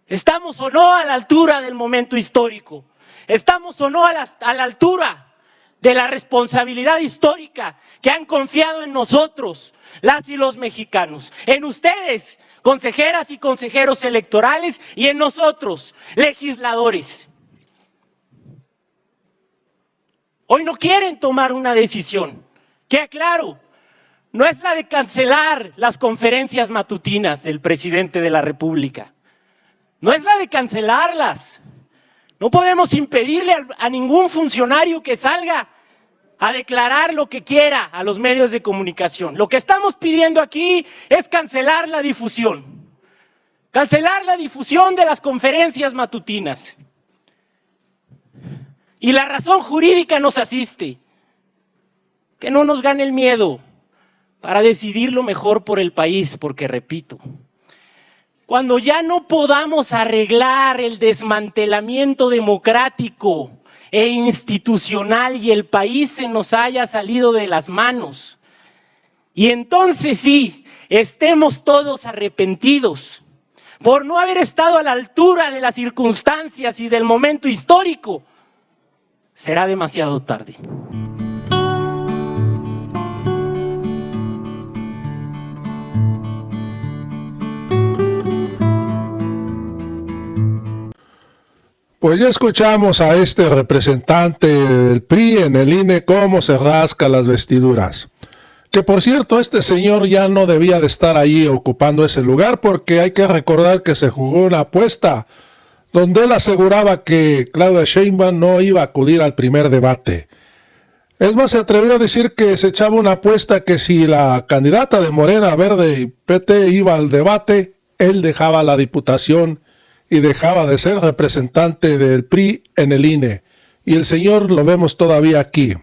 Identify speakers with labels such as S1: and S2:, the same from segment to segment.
S1: ¿Estamos o no a la altura del momento histórico? ¿Estamos o no a la altura de la responsabilidad histórica que han confiado en nosotros, las y los mexicanos? En ustedes, consejeras y consejeros electorales, y en nosotros, legisladores. Hoy no quieren tomar una decisión. Queda claro, no es la de cancelar las conferencias matutinas del presidente de la República. No es la de cancelarlas. No podemos impedirle a ningún funcionario que salga a declarar lo que quiera a los medios de comunicación. Lo que estamos pidiendo aquí es cancelar la difusión. Cancelar la difusión de las conferencias matutinas. Y la razón jurídica nos asiste. Que no nos gane el miedo para decidir lo mejor por el país, porque repito, cuando ya no podamos arreglar el desmantelamiento democrático e institucional y el país se nos haya salido de las manos, y entonces sí, estemos todos arrepentidos por no haber estado a la altura de las circunstancias y del momento histórico, será demasiado tarde.
S2: Pues ya escuchamos a este representante del PRI en el INE cómo se rasca las vestiduras. Que por cierto, este señor ya no debía de estar ahí ocupando ese lugar, porque hay que recordar que se jugó una apuesta donde él aseguraba que Claudia Sheinbaum no iba a acudir al primer debate. Es más, se atrevió a decir que se echaba una apuesta que si la candidata de Morena, Verde y PT iba al debate, él dejaba la diputación y dejaba de ser representante del PRI en el INE. Y el señor lo vemos todavía aquí.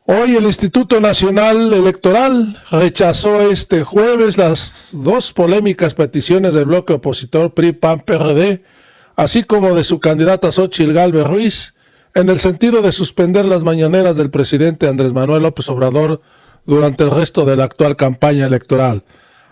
S2: Hoy el Instituto Nacional Electoral rechazó este jueves las dos polémicas peticiones del bloque opositor PRI-PAN-PRD, así como de su candidata Xóchitl Gálvez Ruiz, en el sentido de suspender las mañaneras del presidente Andrés Manuel López Obrador durante el resto de la actual campaña electoral,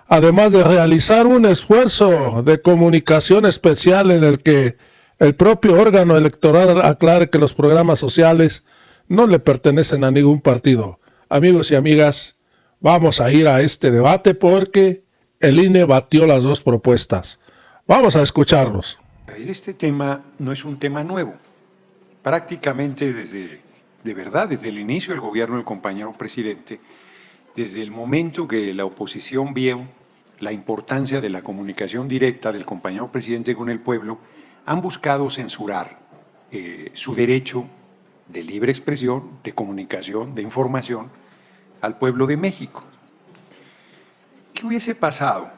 S2: además de realizar un esfuerzo de comunicación especial en el que el propio órgano electoral aclare que los programas sociales no le pertenecen a ningún partido. Amigos y amigas, vamos a ir a este debate porque el INE batió las dos propuestas. Vamos a escucharlos.
S3: Este tema no es un tema nuevo. Prácticamente desde el inicio del gobierno del compañero presidente, desde el momento que la oposición vio la importancia de la comunicación directa del compañero presidente con el pueblo, han buscado censurar su derecho de libre expresión, de comunicación, de información al pueblo de México. ¿Qué hubiese pasado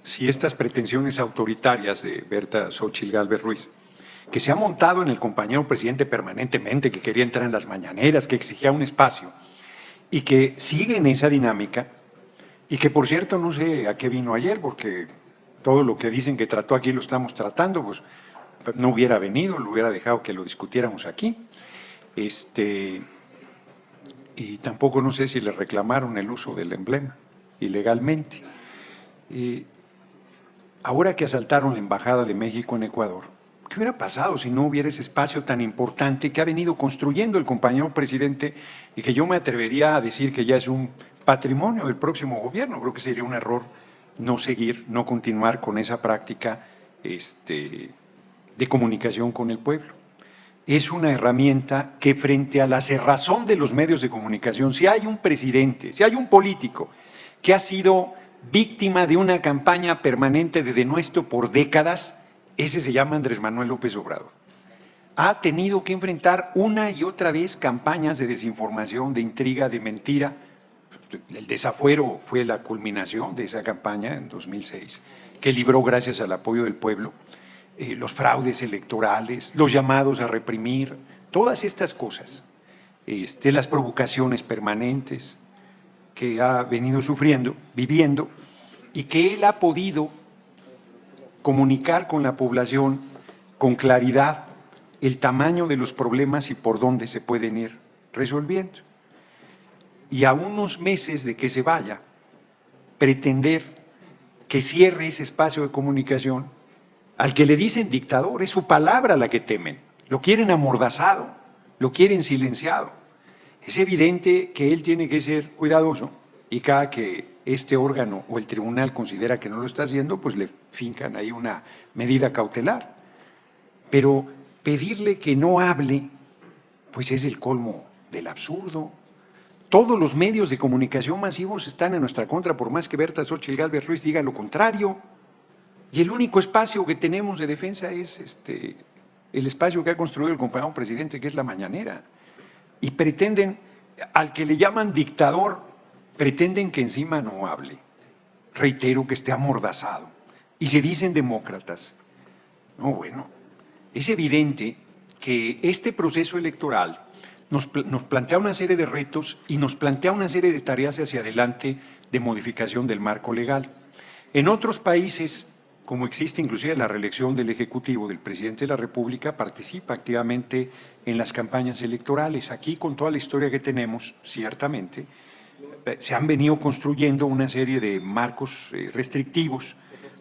S3: si estas pretensiones autoritarias de Berta Xóchitl Gálvez Ruiz, que se ha montado en el compañero presidente permanentemente, que quería entrar en las mañaneras, que exigía un espacio, y que sigue en esa dinámica, y que por cierto no sé a qué vino ayer, porque todo lo que dicen que trató aquí lo estamos tratando, pues no hubiera venido, lo hubiera dejado que lo discutiéramos aquí. Y tampoco no sé si le reclamaron el uso del emblema ilegalmente. Ahora que asaltaron la Embajada de México en Ecuador, ¿qué hubiera pasado si no hubiera ese espacio tan importante que ha venido construyendo el compañero presidente y que yo me atrevería a decir que ya es un patrimonio del próximo gobierno? Creo que sería un error no seguir, no continuar con esa práctica de comunicación con el pueblo. Es una herramienta que frente a la cerrazón de los medios de comunicación, si hay un presidente, si hay un político que ha sido víctima de una campaña permanente de denuesto por décadas, ese se llama Andrés Manuel López Obrador. Ha tenido que enfrentar una y otra vez campañas de desinformación, de intriga, de mentira. El desafuero fue la culminación de esa campaña en 2006, que libró gracias al apoyo del pueblo. Los fraudes electorales, los llamados a reprimir, todas estas cosas, las provocaciones permanentes que ha venido sufriendo, viviendo, y que él ha podido comunicar con la población con claridad el tamaño de los problemas y por dónde se pueden ir resolviendo. Y a unos meses de que se vaya, pretender que cierre ese espacio de comunicación Al que le dicen dictador, es su palabra la que temen. Lo quieren amordazado, lo quieren silenciado. Es evidente que él tiene que ser cuidadoso y cada que este órgano o el tribunal considera que no lo está haciendo, pues le fincan ahí una medida cautelar. Pero pedirle que no hable, pues es el colmo del absurdo. Todos los medios de comunicación masivos están en nuestra contra, por más que Berta Xóchitl Gálvez Ruiz diga lo contrario. Y el único espacio que tenemos de defensa es el espacio que ha construido el compañero presidente, que es la mañanera. Y pretenden, al que le llaman dictador, pretenden que encima no hable. Reitero, que esté amordazado. Y se dicen demócratas. No, bueno, es evidente que este proceso electoral nos plantea una serie de retos y nos plantea una serie de tareas hacia adelante de modificación del marco legal. En otros países, como existe inclusive la reelección del Ejecutivo, del Presidente de la República, participa activamente en las campañas electorales. Aquí, con toda la historia que tenemos, ciertamente, se han venido construyendo una serie de marcos restrictivos,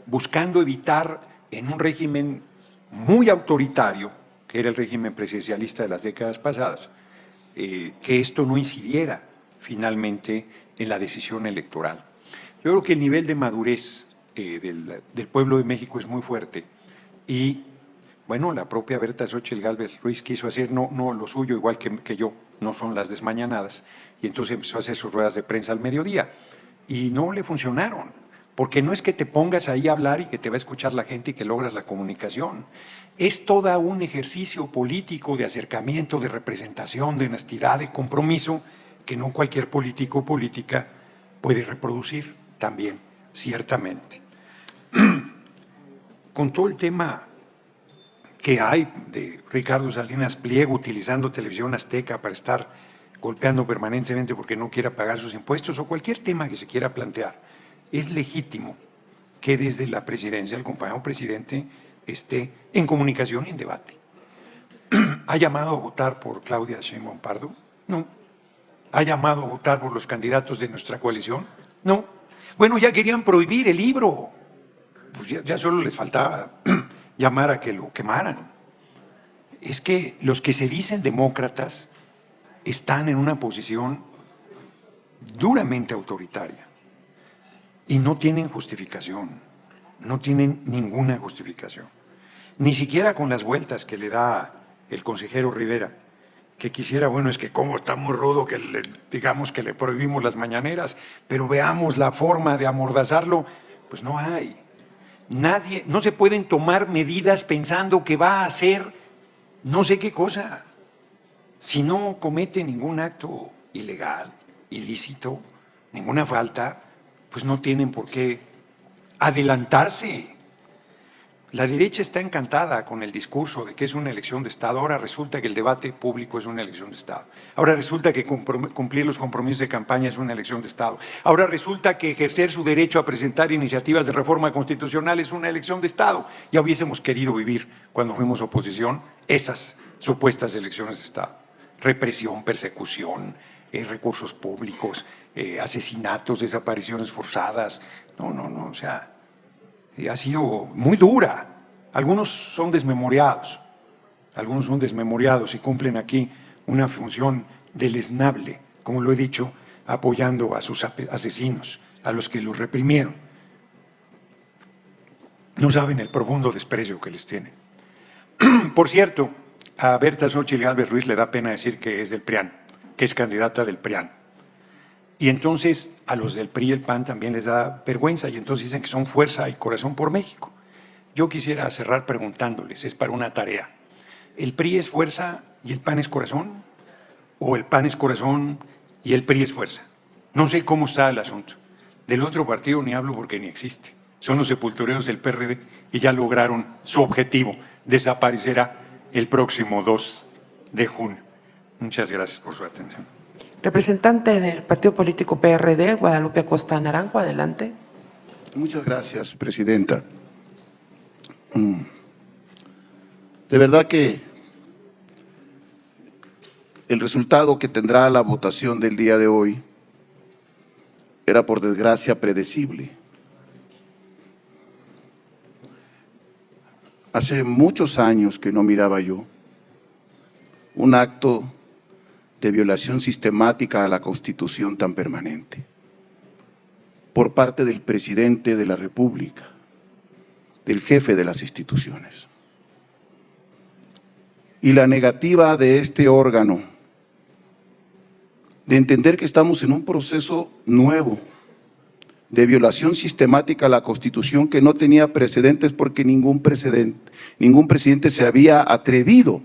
S3: buscando evitar en un régimen muy autoritario, que era el régimen presidencialista de las décadas pasadas, que esto no incidiera finalmente en la decisión electoral. Yo creo que el nivel de madurez del pueblo de México es muy fuerte y, bueno, la propia Berta Xóchitl Gálvez Ruiz quiso hacer no lo suyo, igual que yo, no son las desmañanadas, y entonces empezó a hacer sus ruedas de prensa al mediodía y no le funcionaron, porque no es que te pongas ahí a hablar y que te va a escuchar la gente y que logras la comunicación. Es todo un ejercicio político de acercamiento, de representación, de honestidad, de compromiso, que no cualquier político o política puede reproducir también, ciertamente. Con todo el tema que hay de Ricardo Salinas Pliego utilizando Televisión Azteca para estar golpeando permanentemente porque no quiera pagar sus impuestos o cualquier tema que se quiera plantear, es legítimo que desde la presidencia el compañero presidente esté en comunicación y en debate. ¿Ha llamado a votar por Claudia Sheinbaum Pardo? No. ¿Ha llamado a votar por los candidatos de nuestra coalición? No. Bueno, ya querían prohibir el libro. Pues ya solo les faltaba llamar a que lo quemaran. Es que los que se dicen demócratas están en una posición duramente autoritaria y no tienen justificación, no tienen ninguna justificación. Ni siquiera con las vueltas que le da el consejero Rivera, que quisiera, bueno, es que cómo está muy rudo que digamos que le prohibimos las mañaneras, pero veamos la forma de amordazarlo, pues no hay. Nadie, no se pueden tomar medidas pensando que va a hacer no sé qué cosa, si no comete ningún acto ilegal, ilícito, ninguna falta, pues no tienen por qué adelantarse. La derecha está encantada con el discurso de que es una elección de Estado. Ahora resulta que el debate público es una elección de Estado. Ahora resulta que cumplir los compromisos de campaña es una elección de Estado. Ahora resulta que ejercer su derecho a presentar iniciativas de reforma constitucional es una elección de Estado. Ya hubiésemos querido vivir, cuando fuimos oposición, esas supuestas elecciones de Estado. Represión, persecución, recursos públicos, asesinatos, desapariciones forzadas. No, o sea, ha sido muy dura. Algunos son desmemoriados y cumplen aquí una función deleznable, como lo he dicho, apoyando a sus asesinos, a los que los reprimieron. No saben el profundo desprecio que les tienen. Por cierto, a Berta Xóchitl Gálvez Ruiz le da pena decir que es del PRIAN, que es candidata del PRIAN. Y entonces a los del PRI y el PAN también les da vergüenza y entonces dicen que son fuerza y corazón por México. Yo quisiera cerrar preguntándoles, es para una tarea, ¿el PRI es fuerza y el PAN es corazón? ¿O el PAN es corazón y el PRI es fuerza? No sé cómo está el asunto. Del otro partido ni hablo porque ni existe. Son los sepultureros del PRD y ya lograron su objetivo. Desaparecerá el próximo 2 de junio. Muchas gracias por su atención.
S4: Representante del Partido Político PRD, Guadalupe Acosta Naranjo, adelante.
S5: Muchas gracias, presidenta. De verdad que el resultado que tendrá la votación del día de hoy era, por desgracia, predecible. hace muchos años que no miraba yo un acto de violación sistemática a la Constitución tan permanente por parte del presidente de la República, del jefe de las instituciones. Y la negativa de este órgano de entender que estamos en un proceso nuevo de violación sistemática a la Constitución que no tenía precedentes porque ningún presidente se había atrevido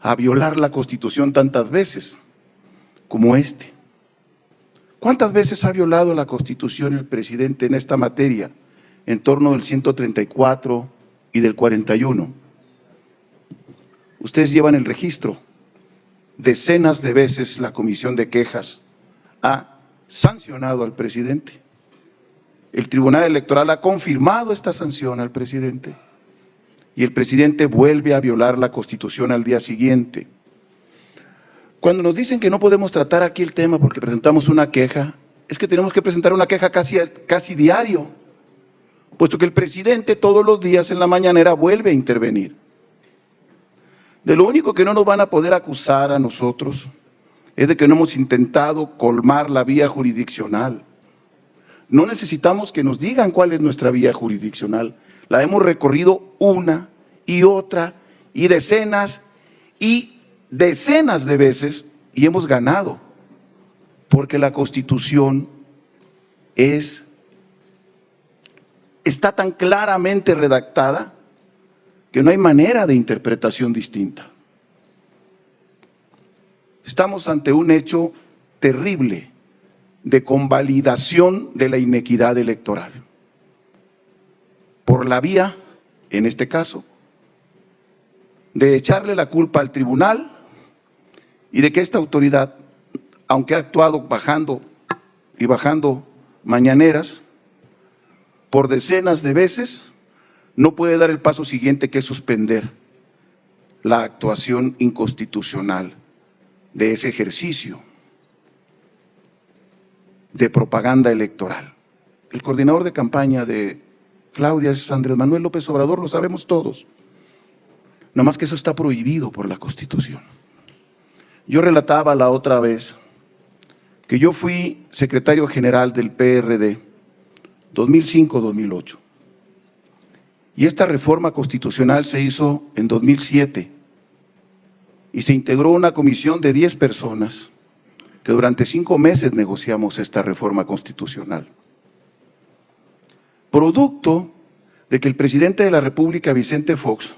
S5: a violar la Constitución tantas veces como este. ¿Cuántas veces ha violado la Constitución el presidente en esta materia? En torno del 134 y del 41. Ustedes llevan el registro. Decenas de veces la Comisión de Quejas ha sancionado al presidente. El Tribunal Electoral ha confirmado esta sanción al presidente. Y el presidente vuelve a violar la Constitución al día siguiente. Cuando nos dicen que no podemos tratar aquí el tema porque presentamos una queja, es que tenemos que presentar una queja casi diario, puesto que el presidente todos los días en la mañanera vuelve a intervenir. De lo único que no nos van a poder acusar a nosotros es de que no hemos intentado colmar la vía jurisdiccional. No necesitamos que nos digan cuál es nuestra vía jurisdiccional. La hemos recorrido una y otra y decenas de veces y hemos ganado, porque la Constitución está tan claramente redactada que no hay manera de interpretación distinta. Estamos ante un hecho terrible de convalidación de la inequidad electoral. Por la vía, en este caso, de echarle la culpa al tribunal y de que esta autoridad, aunque ha actuado bajando mañaneras por decenas de veces, no puede dar el paso siguiente, que es suspender la actuación inconstitucional de ese ejercicio de propaganda electoral. El coordinador de campaña de Claudia es Andrés Manuel López Obrador, lo sabemos todos. No más que eso está prohibido por la Constitución. Yo relataba la otra vez que yo fui secretario general del PRD 2005-2008. Y esta reforma constitucional se hizo en 2007 y se integró una comisión de 10 personas que durante 5 meses negociamos esta reforma constitucional. Producto de que el presidente de la República, Vicente Fox,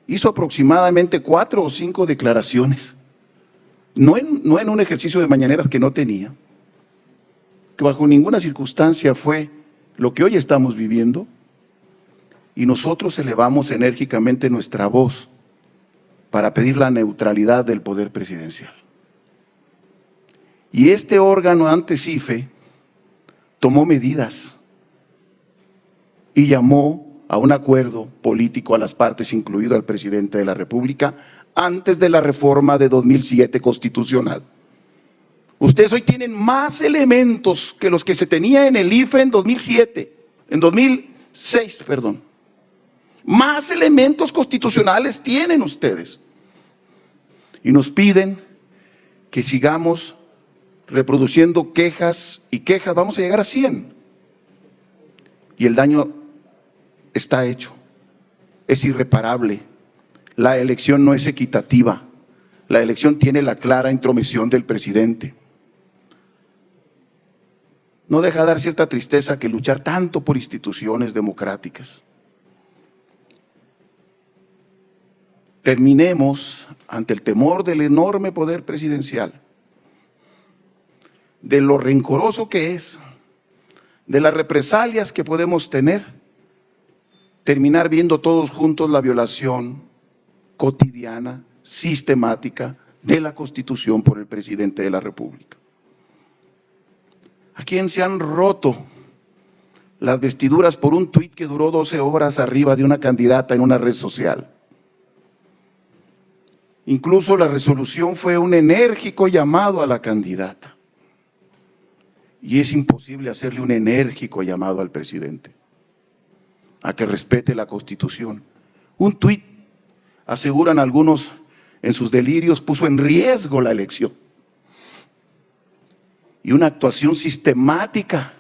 S5: hizo aproximadamente 4 o 5 declaraciones, no en un ejercicio de mañaneras que no tenía, que bajo ninguna circunstancia fue lo que hoy estamos viviendo, y nosotros elevamos enérgicamente nuestra voz para pedir la neutralidad del poder presidencial. Y este órgano ante CIFE tomó medidas y llamó a un acuerdo político a las partes, incluido al presidente de la República, antes de la reforma de 2007 constitucional. Ustedes hoy tienen más elementos que los que se tenía en el IFE en 2006, perdón. Más elementos constitucionales tienen ustedes. Y nos piden que sigamos reproduciendo quejas y quejas, vamos a llegar a 100. Y el daño está hecho, es irreparable. La elección no es equitativa, la elección tiene la clara intromisión del presidente. No deja de dar cierta tristeza que luchar tanto por instituciones democráticas terminemos ante el temor del enorme poder presidencial, de lo rencoroso que es, de las represalias que podemos tener, terminar viendo todos juntos la violación cotidiana, sistemática de la Constitución por el presidente de la República. A quien se han roto las vestiduras por un tuit que duró 12 horas arriba de una candidata en una red social. Incluso la resolución fue un enérgico llamado a la candidata. Y es imposible hacerle un enérgico llamado al presidente a que respete la Constitución Un tuit, aseguran algunos en sus delirios, puso en riesgo la elección. Y una actuación sistemática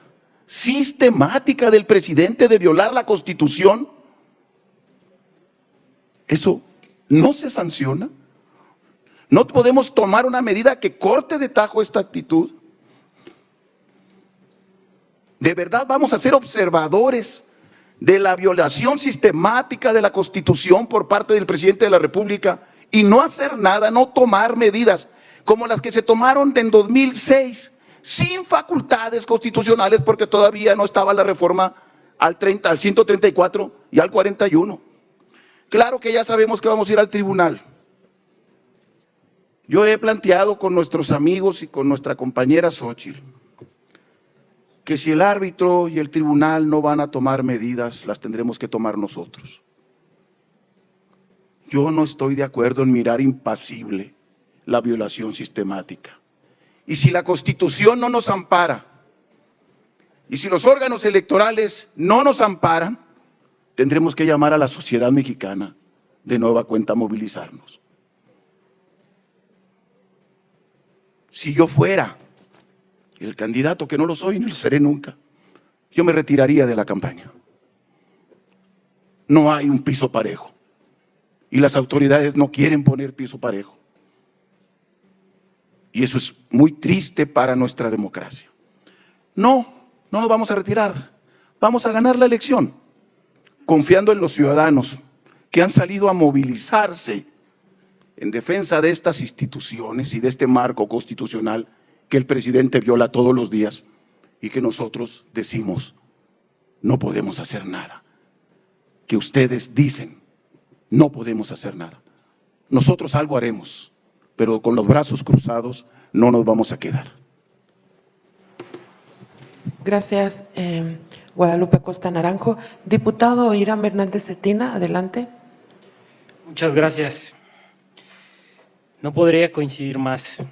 S5: del presidente de violar la Constitución. Eso no se sanciona. No podemos tomar una medida que corte de tajo esta actitud. ¿De verdad vamos a ser observadores de la violación sistemática de la Constitución por parte del presidente de la República y no hacer nada, no tomar medidas como las que se tomaron en 2006, sin facultades constitucionales porque todavía no estaba la reforma al 134 y al 41? Claro que ya sabemos que vamos a ir al tribunal. Yo he planteado con nuestros amigos y con nuestra compañera Xóchitl que si el árbitro y el tribunal no van a tomar medidas, las tendremos que tomar nosotros. Yo no estoy de acuerdo en mirar impasible la violación sistemática. Y si la Constitución no nos ampara, y si los órganos electorales no nos amparan, tendremos que llamar a la sociedad mexicana de nueva cuenta a movilizarnos. Si yo fuera el candidato, que no lo soy ni lo seré nunca, yo me retiraría de la campaña. No hay un piso parejo y las autoridades no quieren poner piso parejo. Y eso es muy triste para nuestra democracia. No nos vamos a retirar, vamos a ganar la elección, confiando en los ciudadanos que han salido a movilizarse en defensa de estas instituciones y de este marco constitucional que el presidente viola todos los días y que nosotros decimos no podemos hacer nada, que ustedes dicen no podemos hacer nada. Nosotros algo haremos, pero con los brazos cruzados no nos vamos a quedar.
S4: Gracias, Guadalupe Acosta Naranjo. Diputado Irán Hernández Cetina, adelante.
S1: Muchas gracias. No podría coincidir más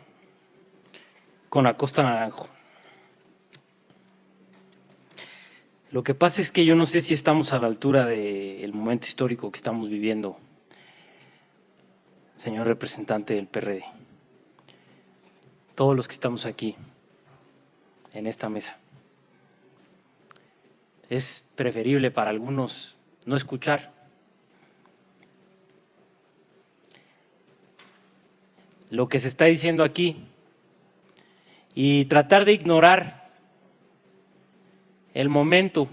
S1: con Acosta Naranjo. Lo que pasa es que yo no sé si estamos a la altura del momento histórico que estamos viviendo, señor representante del PRD. Todos los que estamos aquí, en esta mesa. Es preferible para algunos no escuchar. Lo que se está diciendo aquí y tratar de ignorar el momento.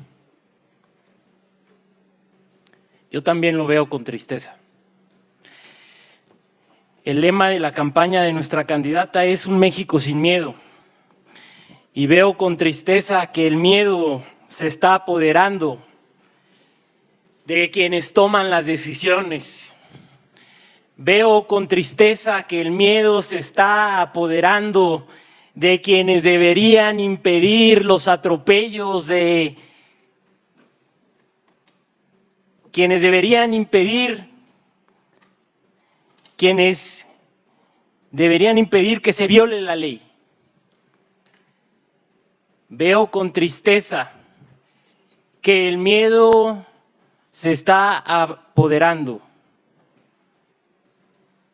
S1: Yo también lo veo con tristeza. El lema de la campaña de nuestra candidata es un México sin miedo. Y veo con tristeza que el miedo se está apoderando de quienes toman las decisiones. Veo con tristeza que el miedo se está apoderando de quienes deberían impedir los atropellos, de quienes deberían impedir que se viole la ley. Veo con tristeza que el miedo se está apoderando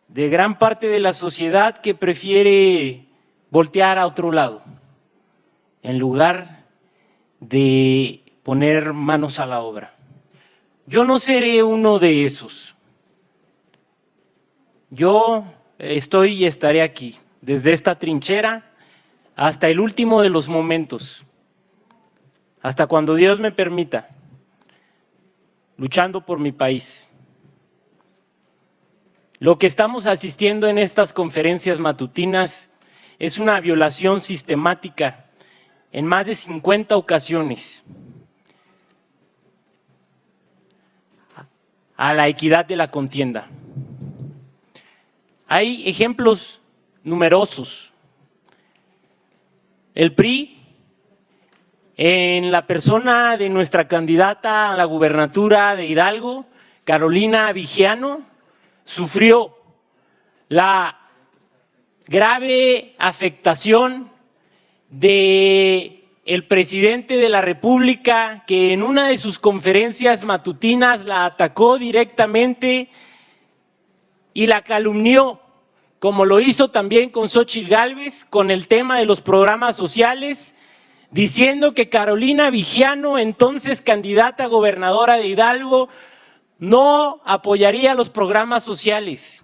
S1: de gran parte de la sociedad que prefiere voltear a otro lado, en lugar de poner manos a la obra. Yo no seré uno de esos. Yo estoy y estaré aquí, desde esta trinchera hasta el último de los momentos, hasta cuando Dios me permita, luchando por mi país. Lo que estamos asistiendo en estas conferencias matutinas es una violación sistemática en más de 50 ocasiones a la equidad de la contienda. Hay ejemplos numerosos. El PRI, en la persona de nuestra candidata a la gubernatura de Hidalgo, Carolina Vigiano, sufrió la grave afectación de el presidente de la República, que en una de sus conferencias matutinas la atacó directamente y la calumnió, como lo hizo también con Xóchitl Gálvez, con el tema de los programas sociales, diciendo que Carolina Vigiano, entonces candidata a gobernadora de Hidalgo, no apoyaría los programas sociales.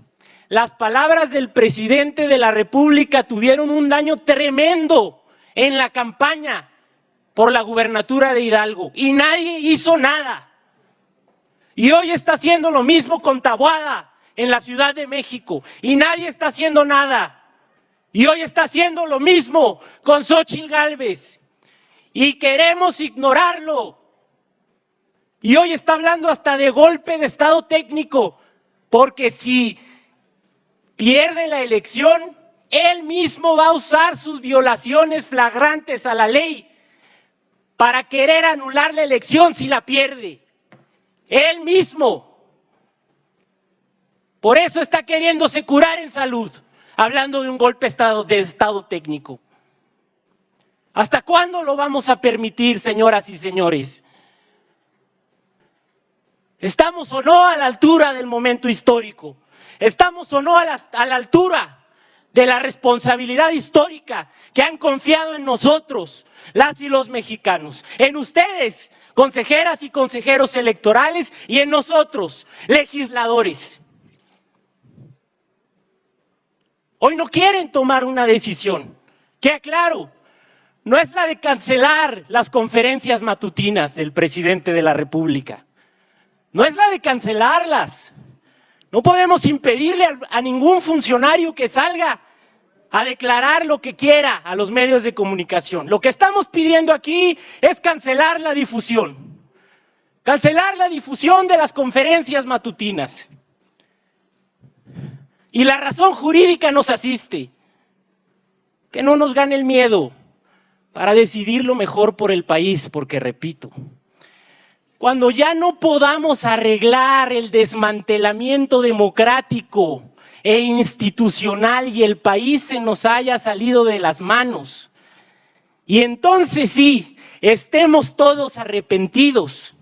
S1: Las palabras del presidente de la República tuvieron un daño tremendo en la campaña por la gubernatura de Hidalgo y nadie hizo nada. Y hoy está haciendo lo mismo con Taboada en la Ciudad de México y nadie está haciendo nada. Y hoy está haciendo lo mismo con Xóchitl Gálvez y queremos ignorarlo. Y hoy está hablando hasta de golpe de estado técnico, porque si pierde la elección, él mismo va a usar sus violaciones flagrantes a la ley para querer anular la elección si la pierde. Él mismo. Por eso está queriéndose curar en salud, hablando de un golpe de estado técnico. ¿Hasta cuándo lo vamos a permitir, señoras y señores? ¿Estamos o no a la altura del momento histórico? ¿Estamos o no a la altura de la responsabilidad histórica que han confiado en nosotros, las y los mexicanos? En ustedes, consejeras y consejeros electorales, y en nosotros, legisladores. Hoy no quieren tomar una decisión. Queda claro, no es la de cancelar las conferencias matutinas del presidente de la República. No es la de cancelarlas. No podemos impedirle a ningún funcionario que salga a declarar lo que quiera a los medios de comunicación. Lo que estamos pidiendo aquí es cancelar la difusión. Cancelar la difusión de las conferencias matutinas. Y la razón jurídica nos asiste. Que no nos gane el miedo para decidir lo mejor por el país, porque repito, cuando ya no podamos arreglar el desmantelamiento democrático e institucional y el país se nos haya salido de las manos, y entonces sí, estemos todos arrepentidos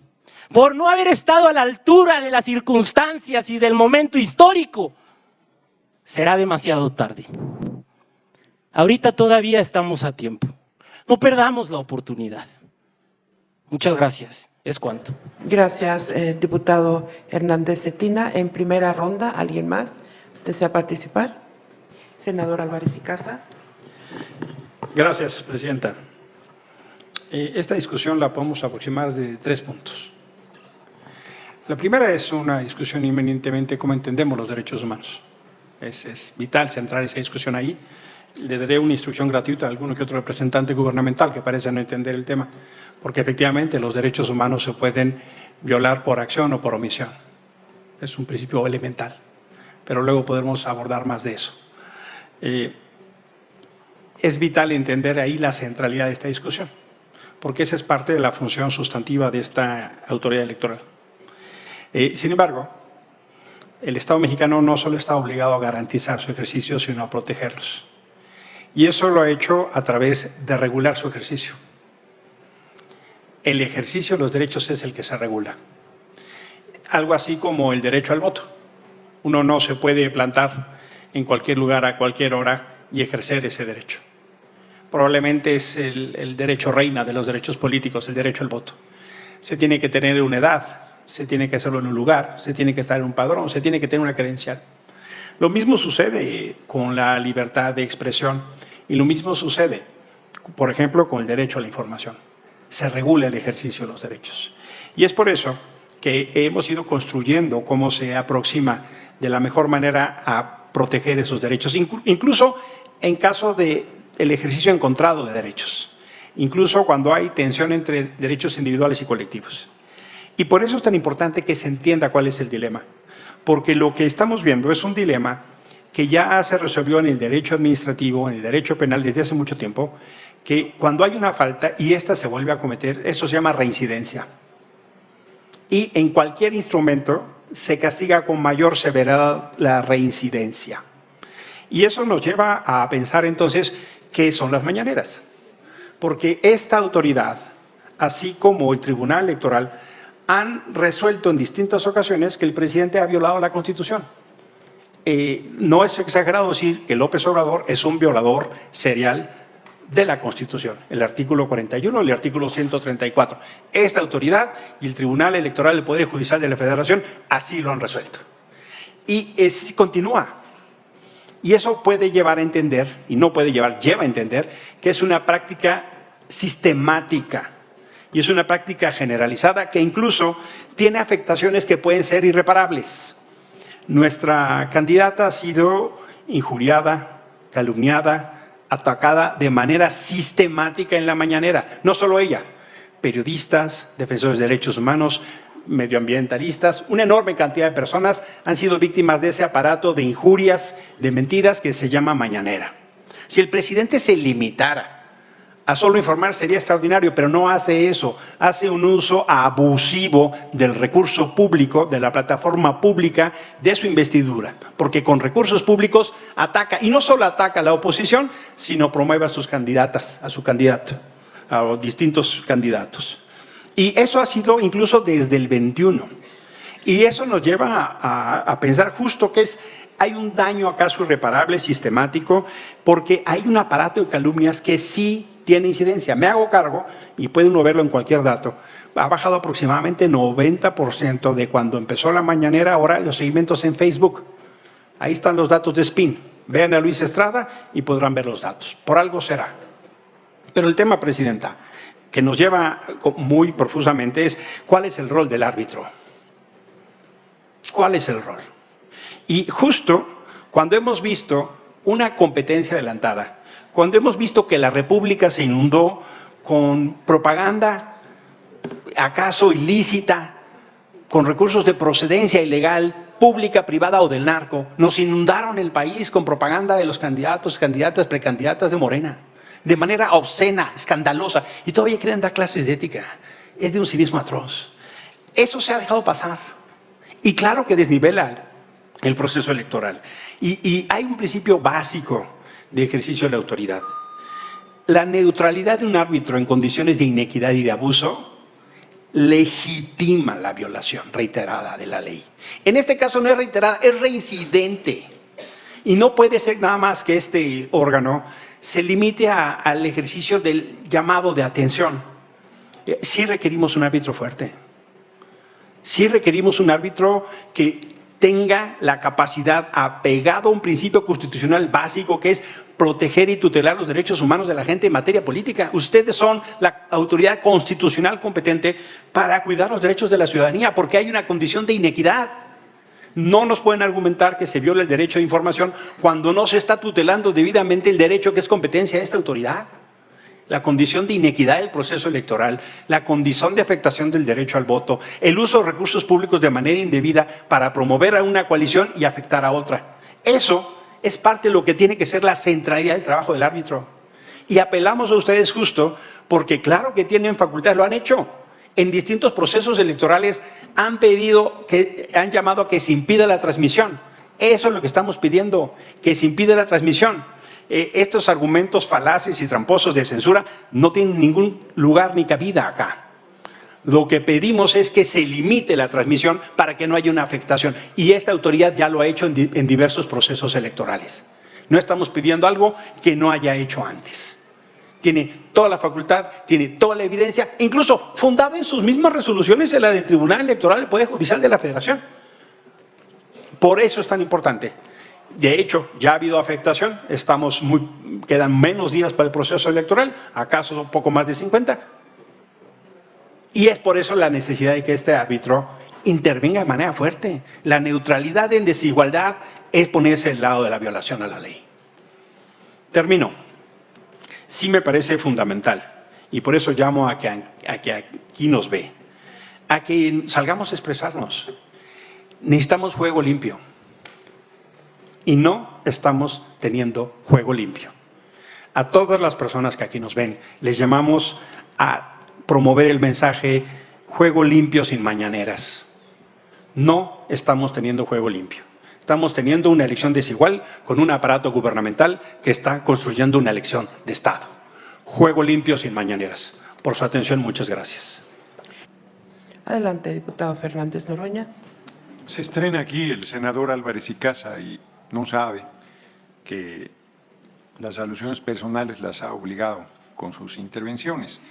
S1: por no haber estado a la altura de las circunstancias y del momento histórico, será demasiado tarde. Ahorita todavía estamos a tiempo. No perdamos la oportunidad. Muchas gracias. Es cuanto.
S4: Gracias, diputado Hernández Cetina. En primera ronda, ¿alguien más desea participar? Senador Álvarez y Casa.
S3: Gracias, presidenta. Esta discusión la podemos aproximar de 3 puntos. La primera es una discusión inminentemente cómo entendemos los derechos humanos. Es vital centrar esa discusión ahí. Le daré una instrucción gratuita a alguno que otro representante gubernamental que parece no entender el tema, porque efectivamente los derechos humanos se pueden violar por acción o por omisión. Es un principio elemental, pero luego podremos abordar más de eso. Es vital entender ahí la centralidad de esta discusión, porque esa es parte de la función sustantiva de esta autoridad electoral. Sin embargo, el Estado mexicano no solo está obligado a garantizar su ejercicio, sino a protegerlos. Y eso lo ha hecho a través de regular su ejercicio. El ejercicio de los derechos es el que se regula. Algo así como el derecho al voto. Uno no se puede plantar en cualquier lugar a cualquier hora y ejercer ese derecho. Probablemente es el derecho reina de los derechos políticos, el derecho al voto. Se tiene que tener una edad, se tiene que hacerlo en un lugar, se tiene que estar en un padrón, se tiene que tener una credencial. Lo mismo sucede con la libertad de expresión y lo mismo sucede, por ejemplo, con el derecho a la información. Se regula el ejercicio de los derechos. Y es por eso que hemos ido construyendo cómo se aproxima de la mejor manera a proteger esos derechos, incluso en caso del ejercicio encontrado de derechos, incluso cuando hay tensión entre derechos individuales y colectivos. Y por eso es tan importante que se entienda cuál es el dilema. Porque lo que estamos viendo es un dilema que ya se resolvió en el derecho administrativo, en el derecho penal desde hace mucho tiempo, que cuando hay una falta y ésta se vuelve a cometer, eso se llama reincidencia. Y en cualquier instrumento se castiga con mayor severidad la reincidencia. Y eso nos lleva a pensar entonces qué son las mañaneras. porque esta autoridad, así como el Tribunal Electoral, han resuelto en distintas ocasiones que el presidente ha violado la Constitución. No es exagerado decir que López Obrador es un violador serial de la Constitución, el artículo 41 y el artículo 134. Esta autoridad y el Tribunal Electoral del Poder Judicial de la Federación así lo han resuelto. Y continúa. Y eso puede llevar a entender, y no puede llevar, lleva a entender, que es una práctica sistemática y es una práctica generalizada que incluso tiene afectaciones que pueden ser irreparables. Nuestra candidata ha sido injuriada, calumniada, atacada de manera sistemática en la mañanera. No solo ella, periodistas, defensores de derechos humanos, medioambientalistas, una enorme cantidad de personas han sido víctimas de ese aparato de injurias, de mentiras que se llama mañanera. Si el presidente se limitara a solo informar sería extraordinario, pero no hace eso, hace un uso abusivo del recurso público, de la plataforma pública, de su investidura, porque con recursos públicos ataca, y no solo ataca a la oposición, sino promueve a sus candidatas, a su candidato, a los distintos candidatos. Y eso ha sido incluso desde el 21. Y eso nos lleva a pensar justo que hay un daño acaso irreparable, sistemático, porque hay un aparato de calumnias que sí tiene incidencia. Me hago cargo, y puede uno verlo en cualquier dato, ha bajado aproximadamente 90% de cuando empezó la mañanera, ahora los seguimientos en Facebook. Ahí están los datos de Spin. Vean a Luis Estrada y podrán ver los datos. Por algo será. Pero el tema, Presidenta, que nos lleva muy profusamente es ¿cuál es el rol del árbitro? ¿Cuál es el rol? Y justo cuando hemos visto una competencia adelantada, cuando hemos visto que la República se inundó con propaganda acaso ilícita, con recursos de procedencia ilegal, pública, privada o del narco, nos inundaron el país con propaganda de los candidatos, candidatas, precandidatas de Morena, de manera obscena, escandalosa, y todavía quieren dar clases de ética. Es de un cinismo atroz. Eso se ha dejado pasar. Y claro que desnivela el proceso electoral. Y hay un principio básico de ejercicio de la autoridad. La neutralidad de un árbitro en condiciones de inequidad y de abuso legitima la violación reiterada de la ley. En este caso no es reiterada, es reincidente. Y no puede ser nada más que este órgano se limite al ejercicio del llamado de atención. Sí requerimos un árbitro fuerte. Sí requerimos un árbitro que tenga la capacidad, apegado a un principio constitucional básico, que es proteger y tutelar los derechos humanos de la gente en materia política. Ustedes son la autoridad constitucional competente para cuidar los derechos de la ciudadanía, porque hay una condición de inequidad. No nos pueden argumentar que se viola el derecho de información cuando no se está tutelando debidamente el derecho que es competencia de esta autoridad. La condición de inequidad del proceso electoral, la condición de afectación del derecho al voto, el uso de recursos públicos de manera indebida para promover a una coalición y afectar a otra. Eso es parte de lo que tiene que ser la centralidad del trabajo del árbitro. Y apelamos a ustedes justo porque claro que tienen facultades, lo han hecho. En distintos procesos electorales han llamado a que se impida la transmisión. Eso es lo que estamos pidiendo, que se impida la transmisión. Estos argumentos falaces y tramposos de censura no tienen ningún lugar ni cabida acá. Lo que pedimos es que se limite la transmisión para que no haya una afectación. Y esta autoridad ya lo ha hecho en diversos procesos electorales. No estamos pidiendo algo que no haya hecho antes. Tiene toda la facultad, tiene toda la evidencia, incluso fundada en sus mismas resoluciones de la del Tribunal Electoral del Poder Judicial de la Federación. Por eso es tan importante. De hecho, ya ha habido afectación, quedan menos días para el proceso electoral, acaso un poco más de 50. Y es por eso la necesidad de que este árbitro intervenga de manera fuerte. La neutralidad en desigualdad es ponerse al lado de la violación a la ley. Termino. Sí me parece fundamental, y por eso llamo a que aquí nos ve, a que salgamos a expresarnos. Necesitamos juego limpio. Y no estamos teniendo juego limpio. A todas las personas que aquí nos ven, les llamamos a promover el mensaje juego limpio sin mañaneras. No estamos teniendo juego limpio. Estamos teniendo una elección desigual con un aparato gubernamental que está construyendo una elección de Estado. juego limpio sin mañaneras. Por su atención, muchas gracias.
S4: Adelante, diputado Fernández Noroña.
S3: Se estrena aquí el senador Álvarez y Casa y no sabe que las alusiones personales las ha obligado con sus intervenciones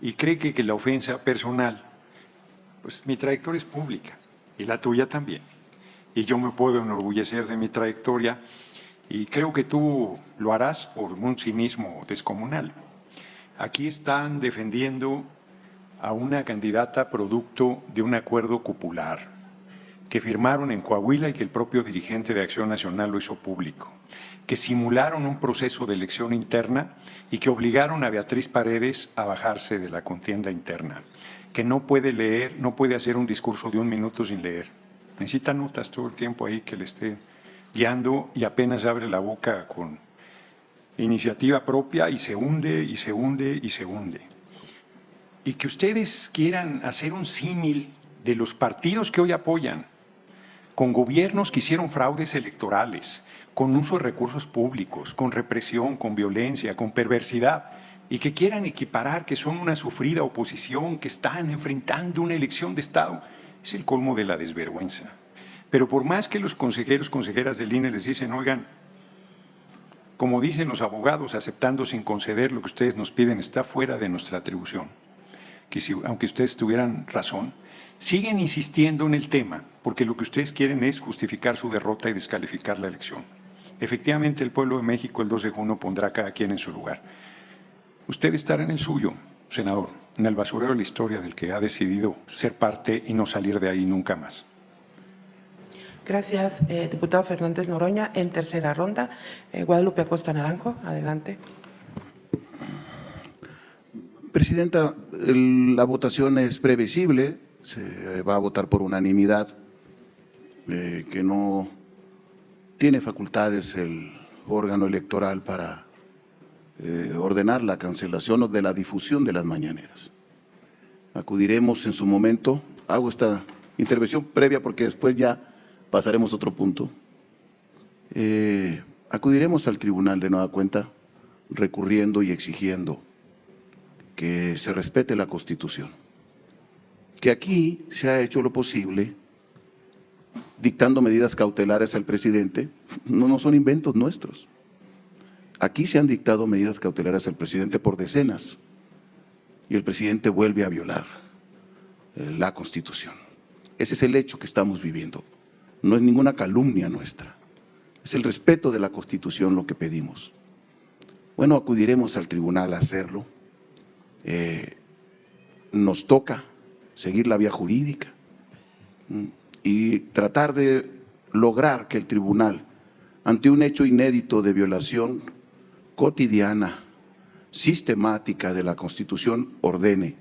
S3: y cree que la ofensa personal, pues mi trayectoria es pública y la tuya también. Y yo me puedo enorgullecer de mi trayectoria y creo que tú lo harás por un cinismo descomunal. Aquí están defendiendo a una candidata producto de un acuerdo cupular que firmaron en Coahuila y que el propio dirigente de Acción Nacional lo hizo público, que simularon un proceso de elección interna y que obligaron a Beatriz Paredes a bajarse de la contienda interna, que no puede leer, no puede hacer un discurso de 1 minuto sin leer. Necesita notas todo el tiempo ahí que le esté guiando y apenas abre la boca con iniciativa propia y se hunde y se hunde y se hunde. Y que ustedes quieran hacer un símil de los partidos que hoy apoyan con gobiernos que hicieron fraudes electorales, con uso de recursos públicos, con represión, con violencia, con perversidad, y que quieran equiparar que son una sufrida oposición, que están enfrentando una elección de Estado, es el colmo de la desvergüenza. Pero por más que los consejeros, consejeras del INE les dicen, oigan, como dicen los abogados, aceptando sin conceder lo que ustedes nos piden, está fuera de nuestra atribución, que si, aunque ustedes tuvieran razón, siguen insistiendo en el tema, porque lo que ustedes quieren es justificar su derrota y descalificar la elección. Efectivamente, el pueblo de México el 2 de junio pondrá a cada quien en su lugar. Usted estará en el suyo, senador, en el basurero de la historia del que ha decidido ser parte y no salir de ahí nunca más.
S4: Gracias, diputado Fernández Noroña. En tercera ronda, Guadalupe Acosta Naranjo, adelante.
S5: Presidenta, la votación es previsible, se va a votar por unanimidad, que no tiene facultades el órgano electoral para ordenar la cancelación o de la difusión de las mañaneras. Acudiremos en su momento, hago esta intervención previa porque después ya pasaremos a otro punto. Acudiremos al tribunal de nueva cuenta recurriendo y exigiendo que se respete la Constitución, que aquí se ha hecho lo posible dictando medidas cautelares al presidente, no son inventos nuestros. Aquí se han dictado medidas cautelares al presidente por decenas y el presidente vuelve a violar la Constitución. Ese es el hecho que estamos viviendo, no es ninguna calumnia nuestra, es el respeto de la Constitución lo que pedimos. Bueno, acudiremos al tribunal a hacerlo. Nos toca seguir la vía jurídica y tratar de lograr que el tribunal, ante un hecho inédito de violación cotidiana, sistemática de la Constitución, ordene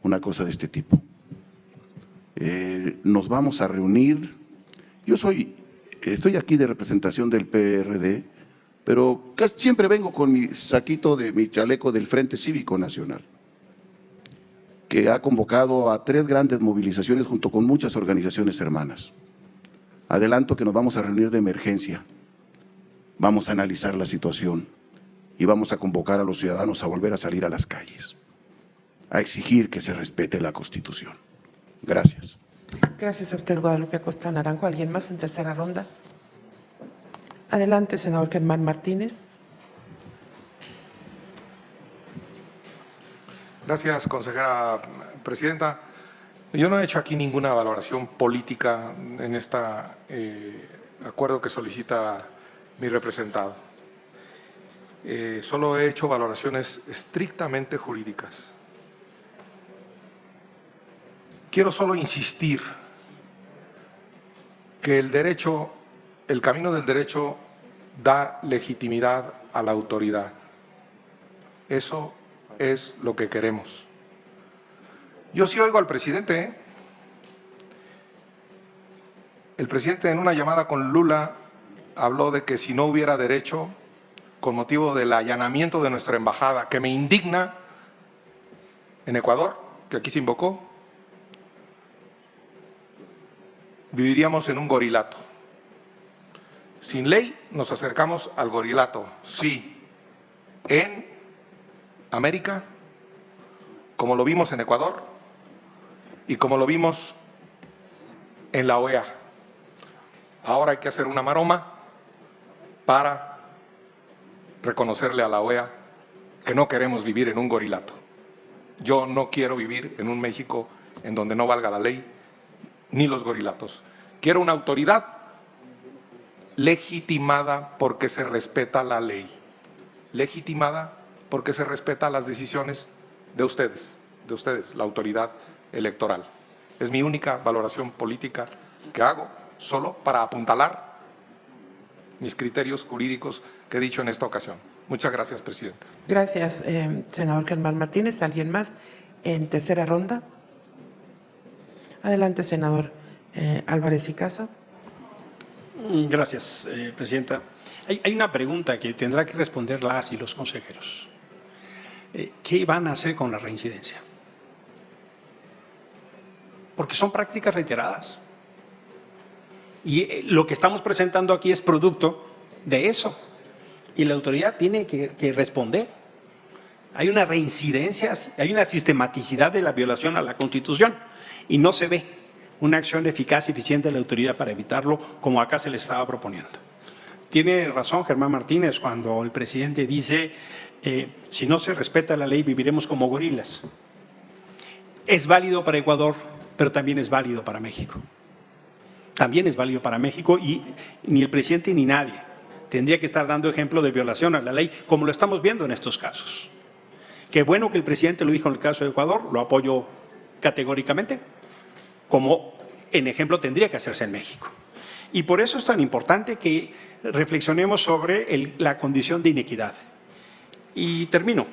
S5: una cosa de este tipo. Nos vamos a reunir. Yo estoy aquí de representación del PRD, pero casi siempre vengo con mi saquito de mi chaleco del Frente Cívico Nacional, que ha convocado a 3 grandes movilizaciones junto con muchas organizaciones hermanas. Adelanto que nos vamos a reunir de emergencia, vamos a analizar la situación y vamos a convocar a los ciudadanos a volver a salir a las calles, a exigir que se respete la Constitución. Gracias.
S4: Gracias a usted, Guadalupe Acosta Naranjo. ¿Alguien más en tercera ronda? Adelante, senador Germán Martínez.
S6: Gracias, consejera presidenta. Yo no he hecho aquí ninguna valoración política en este acuerdo que solicita mi representado. Solo he hecho valoraciones estrictamente jurídicas. Quiero solo insistir que el camino del derecho da legitimidad a la autoridad. Eso es lo que queremos. Yo sí oigo al presidente, ¿eh? El presidente en una llamada con Lula habló de que si no hubiera derecho, con motivo del allanamiento de nuestra embajada, que me indigna en Ecuador, que aquí se invocó, viviríamos en un gorilato. Sin ley nos acercamos al gorilato, sí, en América, como lo vimos en Ecuador y como lo vimos en la OEA. Ahora hay que hacer una maroma para reconocerle a la OEA que no queremos vivir en un gorilato. Yo no quiero vivir en un México en donde no valga la ley ni los gorilatos. Quiero una autoridad legitimada porque se respeta la ley, legitimada porque se respeta las decisiones de ustedes, la autoridad electoral. Es mi única valoración política que hago, solo para apuntalar mis criterios jurídicos que he dicho en esta ocasión. Muchas gracias, presidente.
S4: Gracias, senador Germán Martínez. ¿Alguien más en tercera ronda? Adelante, senador Álvarez y Casa.
S7: Gracias, presidenta. Hay una pregunta que tendrá que responder las y los consejeros. ¿Qué van a hacer con la reincidencia? Porque son prácticas reiteradas. Y lo que estamos presentando aquí es producto de eso. Y la autoridad tiene que responder. Hay una reincidencia, hay una sistematicidad de la violación a la Constitución y no se ve una acción eficaz y eficiente de la autoridad para evitarlo, como acá se le estaba proponiendo. Tiene razón Germán Martínez cuando el presidente dice, si no se respeta la ley, viviremos como gorilas. Es válido para Ecuador, pero también es válido para México. También es válido para México y ni el presidente ni nadie tendría que estar dando ejemplo de violación a la ley, como lo estamos viendo en estos casos. Qué bueno que el presidente lo dijo en el caso de Ecuador, lo apoyo categóricamente, como en ejemplo tendría que hacerse en México. Y por eso es tan importante que reflexionemos sobre la condición de inequidad. Y termino.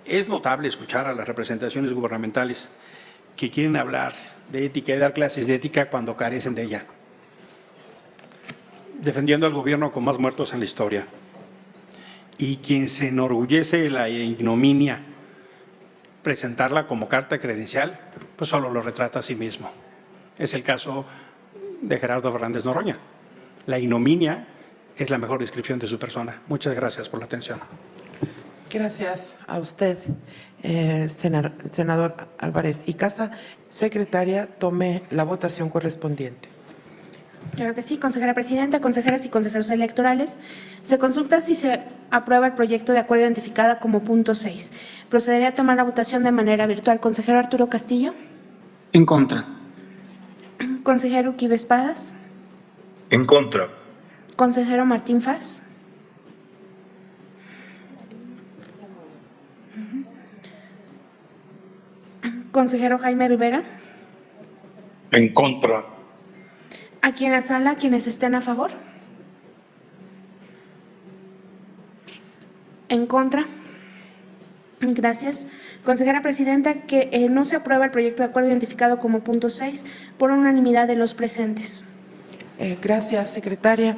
S7: Es notable escuchar a las representaciones gubernamentales que quieren hablar de ética y dar clases de ética cuando carecen de ella, defendiendo al gobierno con más muertos en la historia. Y quien se enorgullece de la ignominia, presentarla como carta credencial, pues solo lo retrata a sí mismo. Es el caso de Gerardo Fernández Noroña. La ignominia es la mejor descripción de su persona. Muchas gracias por la atención.
S4: Gracias a usted, senador Álvarez y Casa. Secretaria, tome la votación correspondiente.
S8: Claro que sí, consejera presidenta, consejeras y consejeros electorales. Se consulta si se aprueba el proyecto de acuerdo identificada como punto 6. Procedería a tomar la votación de manera virtual. Consejero Arturo Castillo.
S9: En contra.
S8: Consejero Quive Espadas.
S10: En contra.
S8: Consejero Martín Faz. Consejero Jaime Rivera.
S10: En contra.
S8: Aquí en la sala, quienes estén a favor. En contra. Gracias. Consejera presidenta, que no se aprueba el proyecto de acuerdo identificado como punto 6 por unanimidad de los presentes.
S4: Gracias, secretaria.